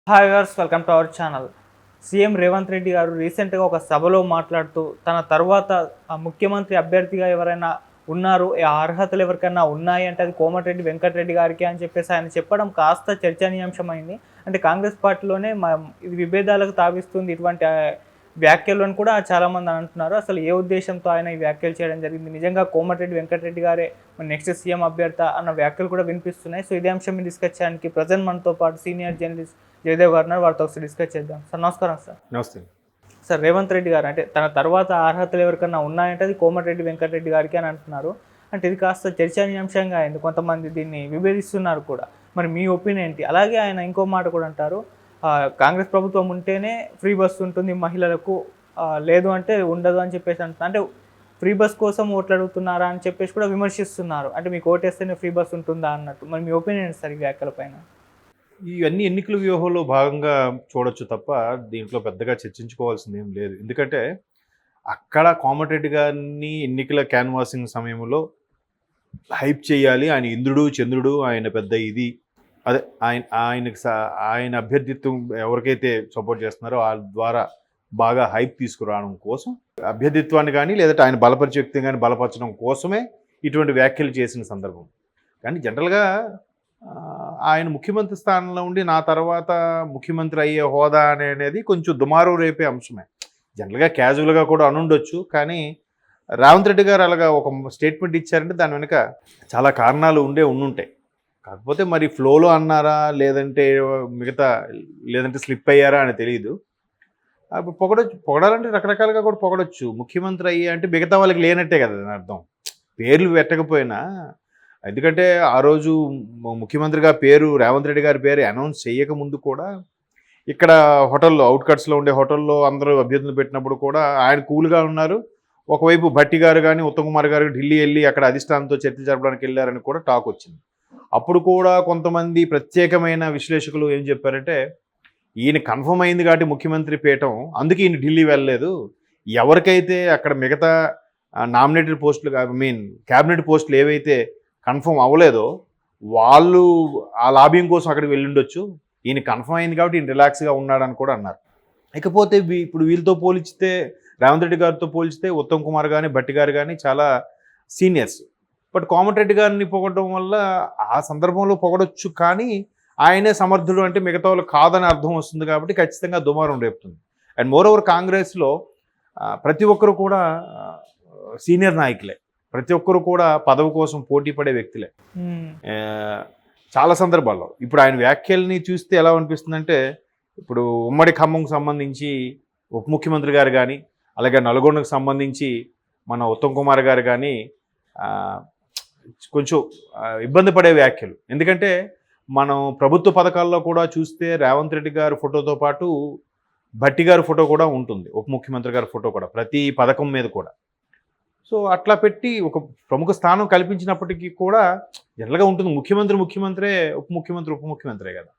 Hi viewers, welcome to our channel. CM Revanth Reddy గారు రీసెంట్గా ఒక సభలో మాట్లాడుతూ తన తర్వాత ముఖ్యమంత్రి అభ్యర్థిగా ఎవరైనా ఉన్నారు, ఆ అర్హతలు ఎవరికైనా ఉన్నాయి అంటే అది కోమటిరెడ్డి వెంకటరెడ్డి గారికి అని చెప్పేసి ఆయన చెప్పడం కాస్త చర్చనీయాంశమైంది. అంటే కాంగ్రెస్ పార్టీలోనే ఇది విభేదాలకు తావిస్తుంది ఇటువంటి వ్యాఖ్యలను కూడా చాలామంది అంటున్నారు. అసలు ఏ ఉద్దేశంతో ఆయన ఈ వ్యాఖ్యలు చేయడం జరిగింది, నిజంగా కోమటిరెడ్డి వెంకటరెడ్డి గారే నెక్స్ట్ సీఎం అభ్యర్థి అన్న వ్యాఖ్యలు కూడా వినిపిస్తున్నాయి. సో ఇదే అంశం డిస్కస్ చేయడానికి ప్రజెంట్ మనతో పాటు సీనియర్ జర్నలిస్ట్ జయదేవ్ గారు ఉన్నారు. వారితో ఒకసారి డిస్కస్ చేద్దాం. సార్ నమస్కారం. సార్ నమస్తే. సార్, రేవంత్ రెడ్డి గారు అంటే తన తర్వాత అర్హతలు ఎవరికన్నా ఉన్నాయంటే అది కోమటిరెడ్డి వెంకటరెడ్డి గారికి అని అంటున్నారు. అంటే ఇది కాస్త చర్చనీయాంశంగా అయింది, కొంతమంది దీన్ని విభేదిస్తున్నారు కూడా. మరి మీ ఒపీనియన్ ఏంటి? అలాగే ఆయన ఇంకో మాట కూడా అంటారు, కాంగ్రెస్ ప్రభుత్వం ఉంటేనే ఫ్రీ బస్ ఉంటుంది మహిళలకు, లేదు అంటే ఉండదు అని చెప్పేసి అంటున్నారు. అంటే ఫ్రీ బస్ కోసం ఓట్లు అడుగుతున్నారా అని చెప్పేసి కూడా విమర్శిస్తున్నారు. అంటే మీకు ఓటేస్తేనే ఫ్రీ బస్ ఉంటుందా అన్నట్టు. మరి మీ ఒపీనియన్ సార్ ఈ వ్యాఖ్యల పైన? ఇవన్నీ ఎన్నికల వ్యూహంలో భాగంగా చూడొచ్చు తప్ప దీంట్లో పెద్దగా చర్చించుకోవాల్సింది ఏం లేదు. ఎందుకంటే అక్కడ కోమటిరెడ్డి గారిని ఎన్నికల క్యాన్వాసింగ్ సమయంలో హైప్ చేయాలి, ఆయన ఇంద్రుడు చంద్రుడు, ఆయన పెద్ద ఇది, అదే ఆయన అభ్యర్థిత్వం ఎవరికైతే సపోర్ట్ చేస్తున్నారో వాళ్ళ ద్వారా బాగా హైప్ తీసుకురావడం కోసం, అభ్యర్థిత్వాన్ని కానీ లేదంటే ఆయన బలపరిచే వ్యక్తిని కానీ బలపరచడం కోసమే ఇటువంటి వ్యాఖ్యలు చేసిన సందర్భం. కానీ జనరల్గా ఆయన ముఖ్యమంత్రి స్థానంలో ఉండి నా తర్వాత ముఖ్యమంత్రి అయ్యే హోదా అనేది కొంచెం దుమారం రేపే అంశమే. జనరల్గా క్యాజువల్గా కూడా అనుండొచ్చు, కానీ రేవంత్ రెడ్డి గారు అలాగా ఒక స్టేట్మెంట్ ఇచ్చారంటే దాని వెనుక చాలా కారణాలు ఉండుంటాయి. కాకపోతే మరి ఫ్లోలో అన్నారా లేదంటే లేదంటే స్లిప్ అయ్యారా అని తెలియదు. అప్పుడు పొగడాలంటే రకరకాలుగా కూడా పొగడొచ్చు. ముఖ్యమంత్రి అయ్యే అంటే మిగతా వాళ్ళకి లేనట్టే కదా దాని అర్థం. పేర్లు పెట్టకపోయినా, ఎందుకంటే ఆ రోజు ముఖ్యమంత్రిగా పేరు రేవంత్ రెడ్డి గారి పేరు అనౌన్స్ చేయకముందు కూడా ఇక్కడ హోటల్లో, అవుట్కట్స్లో ఉండే హోటల్లో అందరూ అభ్యర్థులు పెట్టినప్పుడు కూడా ఆయన కూల్గా ఉన్నారు. ఒకవైపు భట్టి గారు కానీ ఉత్తమ్ కుమార్ గారు ఢిల్లీ వెళ్ళి అక్కడ అధిష్టానంతో చర్చ జరపడానికి వెళ్ళారని కూడా టాక్ వచ్చింది. అప్పుడు కూడా కొంతమంది ప్రత్యేకమైన విశ్లేషకులు ఏం చెప్పారంటే, ఈయన కన్ఫర్మ్ అయింది కాబట్టి ముఖ్యమంత్రి పీఠం, అందుకే ఈయన ఢిల్లీ వెళ్ళలేదు. ఎవరికైతే అక్కడ మిగతా నామినేటెడ్ పోస్టులు, క్యాబినెట్ పోస్టులు ఏవైతే కన్ఫర్మ్ అవ్వలేదో వాళ్ళు ఆ లాబింగ్ కోసం అక్కడికి వెళ్ళుండొచ్చు, ఈయన కన్ఫర్మ్ అయింది కాబట్టి ఈయన రిలాక్స్గా ఉన్నాడని కూడా అన్నారు. ఇకపోతే ఇప్పుడు వీళ్ళతో పోల్చితే, రేవంత్ రెడ్డి గారితో పోల్చితే ఉత్తమ్ కుమార్ కానీ భట్టి గారు కానీ చాలా సీనియర్స్. బట్ కోమటిరెడ్డి గారిని పొగడడం వల్ల ఆ సందర్భంలో పొగడొచ్చు, కానీ ఆయనే సమర్థుడు అంటే మిగతా వాళ్ళు కాదని అర్థం వస్తుంది కాబట్టి ఖచ్చితంగా దుమారం రేపుతుంది. అండ్ మోర్ ఓవర్ కాంగ్రెస్లో ప్రతి ఒక్కరు కూడా సీనియర్ నాయకులే, ప్రతి ఒక్కరు కూడా పదవి కోసం పోటీ పడే వ్యక్తులే చాలా సందర్భాల్లో. ఇప్పుడు ఆయన వ్యాఖ్యల్ని చూస్తే ఎలా అనిపిస్తుందంటే, ఇప్పుడు ఉమ్మడి ఖమ్మంకు సంబంధించి ఉప ముఖ్యమంత్రి గారు కానీ, అలాగే నల్గొండకు సంబంధించి మన ఉత్తమ్ కుమార్ గారు కానీ కొంచెం ఇబ్బంది పడే వ్యాఖ్యలు. ఎందుకంటే మనం ప్రభుత్వ పథకాల్లో కూడా చూస్తే రేవంత్ రెడ్డి గారి ఫోటోతో పాటు భట్టి గారి ఫోటో కూడా ఉంటుంది, ఉప ముఖ్యమంత్రి గారి ఫోటో కూడా ప్రతి పథకం మీద కూడా. సో అట్లా పెట్టి ఒక ప్రముఖ స్థానం కల్పించినప్పటికీ కూడా జనరల్గా ఉంటుంది, ముఖ్యమంత్రే, ఉప ముఖ్యమంత్రే కదా.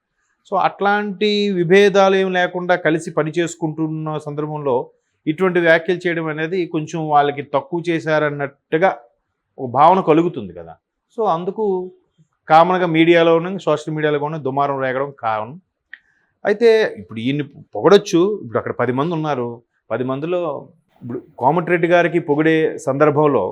సో అట్లాంటి విభేదాలు ఏం లేకుండా కలిసి పని చేసుకుంటున్న సందర్భంలో ఇటువంటి వ్యాఖ్యలు చేయడం అనేది కొంచెం వాళ్ళకి తక్కువ చేశారన్నట్టుగా ఒక భావన కలుగుతుంది కదా. సో అందుకు కామన్గా మీడియాలోనూ సోషల్ మీడియాలో కూడా దుమారం రేగడం కారణం. అయితే ఇప్పుడు ఈయన్ని పొగడొచ్చు. ఇప్పుడు అక్కడ 10 మంది ఉన్నారు, 10 మందిలో ఇప్పుడు కోమటిరెడ్డి గారికి పొగిడే సందర్భంలో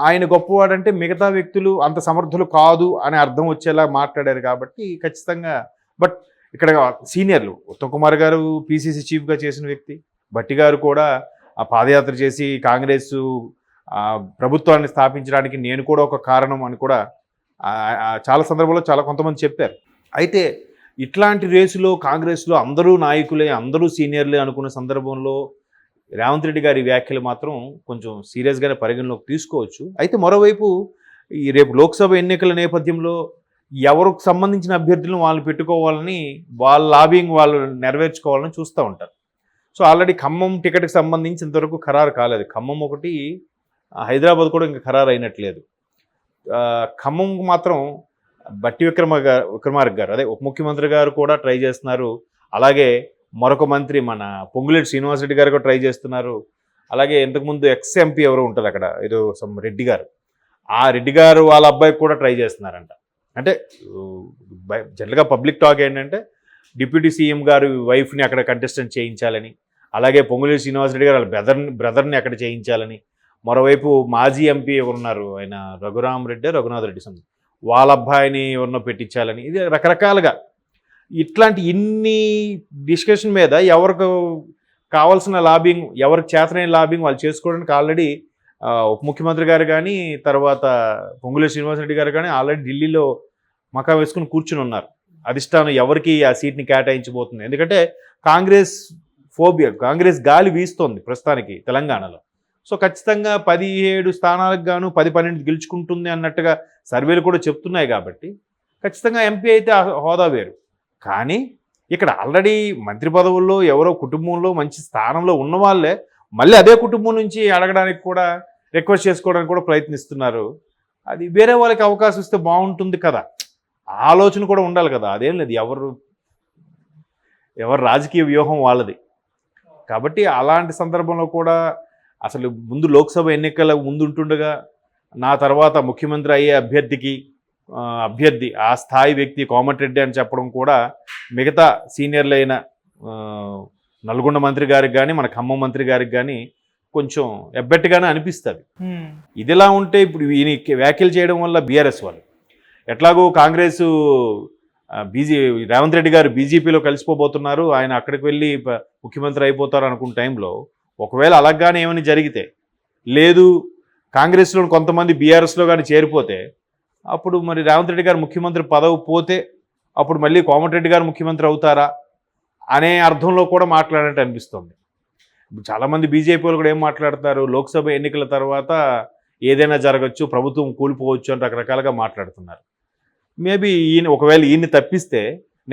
ఆయన గొప్పవాడంటే మిగతా వ్యక్తులు అంత సమర్థులు కాదు అని అర్థం వచ్చేలా మాట్లాడారు కాబట్టి ఖచ్చితంగా. బట్ ఇక్కడ సీనియర్లు, ఉత్తమ్ కుమార్ గారు పీసీసీ చీఫ్గా చేసిన వ్యక్తి, భట్టి గారు కూడా ఆ పాదయాత్ర చేసి కాంగ్రెస్ ప్రభుత్వాన్ని స్థాపించడానికి నేను కూడా ఒక కారణం అని కూడా చాలా సందర్భాల్లో కొంతమంది చెప్పారు. అయితే ఇట్లాంటి రేసులో కాంగ్రెస్లో అందరూ నాయకులే, అందరూ సీనియర్లే అనుకున్న సందర్భంలో రేవంత్ రెడ్డి గారి వ్యాఖ్యలు మాత్రం కొంచెం సీరియస్గానే పరిగణలోకి తీసుకోవచ్చు. అయితే మరోవైపు ఈ రేపు లోక్సభ ఎన్నికల నేపథ్యంలో ఎవరికి సంబంధించిన అభ్యర్థులను వాళ్ళు పెట్టుకోవాలని, వాళ్ళ లాబింగ్ వాళ్ళు నెరవేర్చుకోవాలని చూస్తూ ఉంటారు. సో ఆల్రెడీ ఖమ్మం టికెట్కి సంబంధించి ఇంతవరకు ఖరారు కాలేదు. ఖమ్మం ఒకటి, హైదరాబాద్ కూడా ఇంకా ఖరారు అయినట్లేదు. ఖమ్మం మాత్రం భట్టి విక్రమార్క గారు, అదే ఉప ముఖ్యమంత్రి గారు కూడా ట్రై చేస్తున్నారు. అలాగే మరొక మంత్రి మన పొంగులేటి శ్రీనివాసరెడ్డి గారు కూడా ట్రై చేస్తున్నారు. అలాగే ఇంతకుముందు ఎక్స్ ఎంపీ ఎవరు ఉంటారు అక్కడ, ఏదో రెడ్డి గారు, ఆ రెడ్డి గారు వాళ్ళ అబ్బాయికి కూడా ట్రై చేస్తున్నారంట. అంటే జనరల్గా పబ్లిక్ టాక్ ఏంటంటే డిప్యూటీ సీఎం గారు వైఫ్ని అక్కడ కంటెస్టెంట్ చేయించాలని, అలాగే పొంగులేటి శ్రీనివాసరెడ్డి గారు వాళ్ళ బ్రదర్ని అక్కడ చేయించాలని, మరోవైపు మాజీ ఎంపీ ఎవరున్నారు ఆయన రఘునాథ్ రెడ్డి సంథింగ్ వాళ్ళ అబ్బాయిని ఎవరినో పెట్టించాలని, ఇది రకరకాలుగా ఇట్లాంటి ఇన్ని డిస్కషన్ మీద ఎవరికి కావాల్సిన లాబింగ్, ఎవరికి చేతనైన లాబింగ్ వాళ్ళు చేసుకోవడానికి ఆల్రెడీ ఉప ముఖ్యమంత్రి గారు కానీ, తర్వాత పొంగులేటి శ్రీనివాసరెడ్డి గారు కానీ ఆల్రెడీ ఢిల్లీలో మకా వేసుకుని కూర్చుని ఉన్నారు. అధిష్టానం ఎవరికి ఆ సీట్ని కేటాయించబోతుంది, ఎందుకంటే కాంగ్రెస్ గాలి వీస్తోంది ప్రస్తుతానికి తెలంగాణలో. సో ఖచ్చితంగా 17 స్థానాలకు గాను 10-12 గెలుచుకుంటుంది అన్నట్టుగా సర్వేలు కూడా చెప్తున్నాయి. కాబట్టి ఖచ్చితంగా ఎంపీ అయితే ఆ హోదా వేరు. కానీ ఇక్కడ ఆల్రెడీ మంత్రి పదవుల్లో ఎవరో కుటుంబంలో మంచి స్థానంలో ఉన్న వాళ్ళే మళ్ళీ అదే కుటుంబం నుంచి అడగడానికి కూడా, రిక్వెస్ట్ చేసుకోవడానికి కూడా ప్రయత్నిస్తున్నారు. అది వేరే వాళ్ళకి అవకాశం ఇస్తే బాగుంటుంది కదా, ఆలోచన కూడా ఉండాలి కదా. అదేం లేదు, ఎవరు రాజకీయ వ్యూహం వాళ్ళది. కాబట్టి అలాంటి సందర్భంలో కూడా అసలు ముందు లోక్సభ ఎన్నికల ముందు ఉంటుండగా నా తర్వాత ముఖ్యమంత్రి అయ్యే అభ్యర్థి ఆ స్థాయి వ్యక్తి కోమటిరెడ్డి అని చెప్పడం కూడా మిగతా సీనియర్లైన నల్గొండ మంత్రి గారికి కానీ, మన ఖమ్మం మంత్రి గారికి కానీ కొంచెం ఎబ్బెట్టుగానే అనిపిస్తుంది. ఇదిలా ఉంటే ఇప్పుడు ఈయన వ్యాఖ్యలు చేయడం వల్ల బీఆర్ఎస్ వాళ్ళు ఎట్లాగో కాంగ్రెస్ రేవంత్ రెడ్డి గారు బీజేపీలో కలిసిపోబోతున్నారు, ఆయన అక్కడికి వెళ్ళి ముఖ్యమంత్రి అయిపోతారు అనుకున్న టైంలో ఒకవేళ అలాగానే ఏమైనా జరిగితే, లేదు కాంగ్రెస్లో కొంతమంది బీఆర్ఎస్లో కానీ చేరిపోతే, అప్పుడు మరి రేవంత్ రెడ్డి గారు ముఖ్యమంత్రి పదవి పోతే అప్పుడు మళ్ళీ కోమటిరెడ్డి గారు ముఖ్యమంత్రి అవుతారా అనే అర్థంలో కూడా మాట్లాడినట్టు అనిపిస్తుంది. ఇప్పుడు చాలామంది బీజేపీ వాళ్ళు కూడా ఏం మాట్లాడతారు, లోక్సభ ఎన్నికల తర్వాత ఏదైనా జరగచ్చు, ప్రభుత్వం కూలిపోవచ్చు అని రకరకాలుగా మాట్లాడుతున్నారు. మేబీ ఒకవేళ ఈయన్ని తప్పిస్తే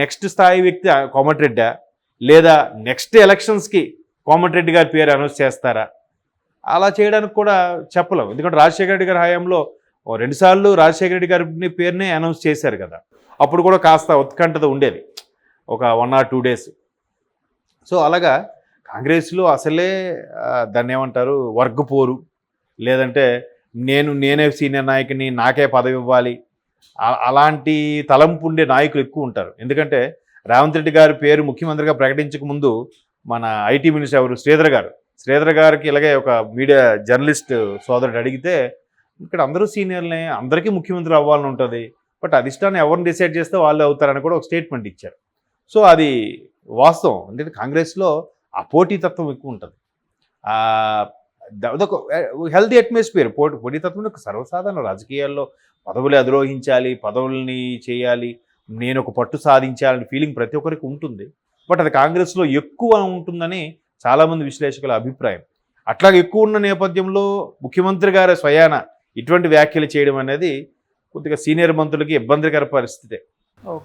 నెక్స్ట్ స్థాయి వ్యక్తి కోమటిరెడ్డా, లేదా నెక్స్ట్ ఎలక్షన్స్కి కోమటిరెడ్డి గారి పేరు అనౌన్స్ చేస్తారా, అలా చేయడానికి కూడా చెప్పలేము. ఎందుకంటే రాజశేఖర రెడ్డి గారి హయాంలో 2 సార్లు రాజశేఖర రెడ్డి గారి పేరునే అనౌన్స్ చేశారు కదా, అప్పుడు కూడా కాస్త ఉత్కంఠత ఉండేది, ఒక 1 or 2 days. సో అలాగా కాంగ్రెస్లో అసలే దాన్ని ఏమంటారు, వర్గపోరు, లేదంటే నేనే సీనియర్ నాయకుని, నాకే పదవి ఇవ్వాలి, అలాంటి తలంపు ఉండే నాయకులు ఎక్కువ ఉంటారు. ఎందుకంటే రేవంత్ రెడ్డి గారి పేరు ముఖ్యమంత్రిగా ప్రకటించక ముందు మన ఐటీ మినిస్టర్ ఎవరు శ్రీధర్ గారికి ఇలాగే ఒక మీడియా జర్నలిస్ట్ సోదరుడు అడిగితే, ఇక్కడ అందరూ సీనియర్లే, అందరికీ ముఖ్యమంత్రి అవ్వాలని ఉంటుంది, బట్ అధిష్టానం ఎవరిని డిసైడ్ చేస్తే వాళ్ళే అవుతారని కూడా ఒక స్టేట్మెంట్ ఇచ్చారు. సో అది వాస్తవం. అంటే కాంగ్రెస్లో ఆ పోటీతత్వం ఎక్కువ ఉంటుంది, అదొక హెల్తీ అట్మాస్ఫియర్. పోటీతత్వం సర్వసాధారణ రాజకీయాల్లో పదవులు అధిరోహించాలి, పదవుల్ని చేయాలి, నేను ఒక పట్టు సాధించాలని ఫీలింగ్ ప్రతి ఒక్కరికి ఉంటుంది. బట్ అది కాంగ్రెస్లో ఎక్కువ ఉంటుందని చాలామంది విశ్లేషకుల అభిప్రాయం. అట్లాగే ఎక్కువ ఉన్న నేపథ్యంలో ముఖ్యమంత్రి గారి స్వయాన ఇటువంటి వ్యాఖ్యలు చేయడం అనేది కొద్దిగా సీనియర్ మంత్రులకి ఇబ్బందికర పరిస్థితే.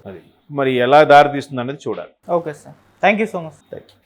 అది మరి ఎలా దారి తీస్తుంది అనేది చూడాలి. Okay sir, thank you so much. Thank you.